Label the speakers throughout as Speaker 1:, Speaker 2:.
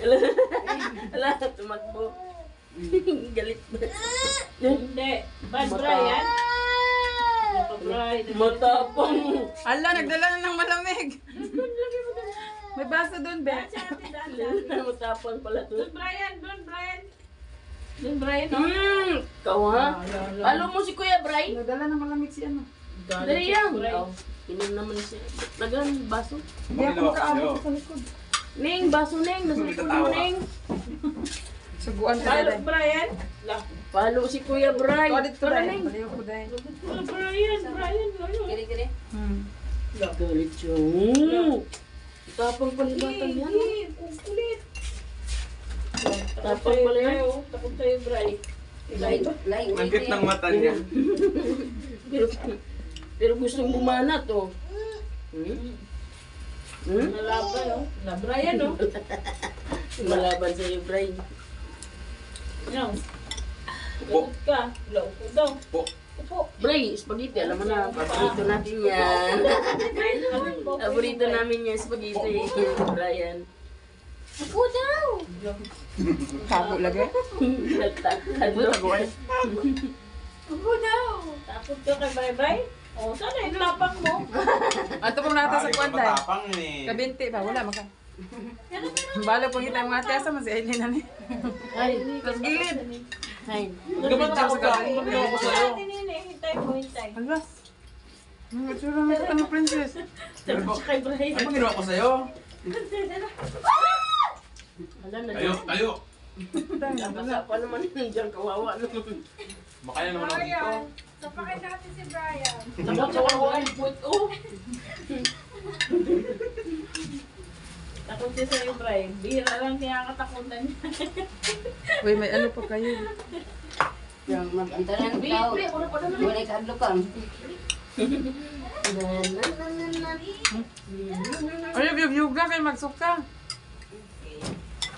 Speaker 1: Ala, tumakbo. Galit na.
Speaker 2: Hindi. Bad Brian.
Speaker 1: Matapang.
Speaker 3: Ala, nagdala na ng malamig. May baso doon, Be.
Speaker 1: Matapang pala to.
Speaker 2: Doon, Brian. Doon, Brian. Doon, Brian.
Speaker 1: Ikaw ha? Alam mo si Kuya Bray?
Speaker 3: Nagdala ng malamig si ano.
Speaker 1: Dali yan. Inom naman siya. Lagan, baso.
Speaker 3: Hindi ako makaabot sa likod.
Speaker 1: Ning, baso Ning. Nasa likod mo Ning.
Speaker 3: Suguan ka
Speaker 2: Halo,
Speaker 3: dahil.
Speaker 2: Brian.
Speaker 1: Palo si Kuya Bray.
Speaker 3: Kodit ko
Speaker 1: Tara,
Speaker 3: dahil.
Speaker 1: Ning.
Speaker 3: Baliw ko dahil.
Speaker 2: Halo, Brian. Brian.
Speaker 1: Kiri-kiri.
Speaker 3: Hmm.
Speaker 1: Galit siya. Tapang palibatan yan.
Speaker 2: Kulit.
Speaker 1: Tapang pala yan.
Speaker 2: Takot sa'yo, Brian.
Speaker 4: Ang cute ng mata niya.
Speaker 1: Pero gustong bumana to.
Speaker 2: Nalaban, oh. Na Brian, oh.
Speaker 1: Malaban sa iyo, Bray.
Speaker 2: Ano? Galit ka. Upo daw.
Speaker 4: Po.
Speaker 2: Upo.
Speaker 1: Bray, spaghetti. Alam mo na, paborito natin yan. Paborito namin yan, spaghetti. Brian.
Speaker 2: Upo daw.
Speaker 3: Tago lagi.
Speaker 1: Nagtakad.
Speaker 2: Upo daw. Takot ka kay Bye-Bye? O, sana yung lapang mo.
Speaker 3: Ato pong nata sa
Speaker 4: Pare,
Speaker 3: kwan dahil.
Speaker 4: matapang eh.
Speaker 3: Kabinti ba? Wala maka. Balo pong kita mga tiyasa mo si Aileen na ni.
Speaker 1: Ay,
Speaker 3: Tapos gilid.
Speaker 1: ay.
Speaker 4: Gabat ako ka. Gabat ko sa'yo.
Speaker 2: Hintay mo, hintay.
Speaker 3: Ala. Ang itsura mo ito ng princess.
Speaker 1: Tapos kay Bray.
Speaker 4: Ano ginawa ko sa'yo?
Speaker 1: Alam na
Speaker 4: Tayo,
Speaker 1: dyan.
Speaker 4: tayo.
Speaker 1: Nabasa pa naman yun dyan, kawawa naman.
Speaker 4: Makaya naman ako dito.
Speaker 2: Tapakin natin si Brian.
Speaker 1: Kawawa ang puto.
Speaker 2: Takot siya sa'yo, Brian. Bihira lang kinakatakutan niya.
Speaker 3: Uy, may ano pa kayo.
Speaker 5: Yang mag-antaran ikaw, wala ka adlokang.
Speaker 3: Ay, yuga kayo magsuka.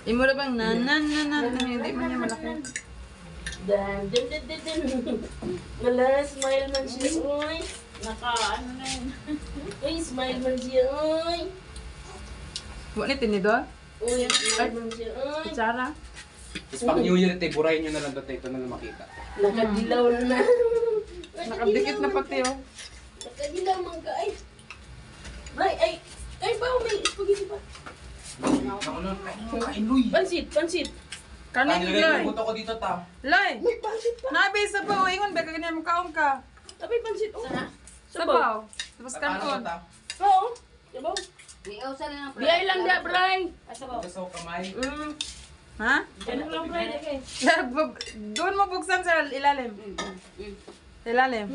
Speaker 3: Imo na bang nanan, hindi man niya malaki.
Speaker 1: Dan, dan, dan, dan, dan. Wala, smile man siya, oy.
Speaker 2: Ano na yun.
Speaker 1: Uy, smile man siya, oy.
Speaker 3: Huwag ni tinidor?
Speaker 1: Uy, smile man siya, oy.
Speaker 3: Kutsara?
Speaker 4: Tapos pag New Year, te, burahin nyo na lang dito. Ito na lang makita.
Speaker 1: Nakadilaw na.
Speaker 3: Nakadikit na pati oh.
Speaker 1: Nakadilaw man ka, ay. Bray, ay ba, may spaghetti pa.
Speaker 4: Ako lang, kain, Luy.
Speaker 1: Pansit, pansit.
Speaker 3: Kanin
Speaker 4: Nilagay
Speaker 3: Loy.
Speaker 4: ko buto ko dito, ta.
Speaker 3: Loy!
Speaker 1: May pansit pa.
Speaker 3: Nabisa pa oh, ingon ba ganyan mo kaon ka?
Speaker 1: Tapay pansit, oh.
Speaker 3: Sabaw. Tapos
Speaker 4: Paano
Speaker 3: kanon.
Speaker 4: ta?
Speaker 1: Oo, sabaw.
Speaker 5: Iyaw sa lang.
Speaker 1: Biyay lang da, Bray.
Speaker 2: Asabaw.
Speaker 4: Gusto ko kamay.
Speaker 3: Ha?
Speaker 2: Ganun lang, Brian. Okay.
Speaker 3: Doon mo buksan sa ilalim. Sa ilalim.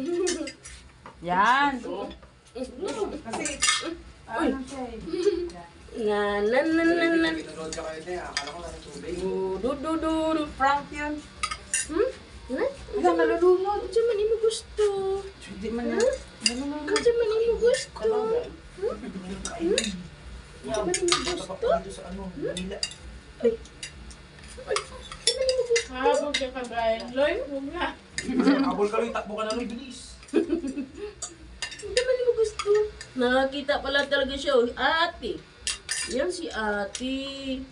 Speaker 3: Yan. Kasi, ano siya eh.
Speaker 1: Na, na, na, na, na.
Speaker 4: Pinanood ka kayo, te. Akala ko lang tubig.
Speaker 1: Du.
Speaker 3: Prank yun.
Speaker 1: Na?
Speaker 3: Ito, nalulunod.
Speaker 1: Ano man imo gusto?
Speaker 3: Hindi man na. Ano mo
Speaker 1: Ano man imo gusto?
Speaker 4: Ano man gusto? Dito sa ano, Manila.
Speaker 2: Habog ka kay Brian. Loy, huwag na.
Speaker 4: Abol ka, Luy. Takbo ka na, Luy. Bilis.
Speaker 1: Ano man imo gusto? Nakakita pala talaga siya, oh. Ate. Yan si ate.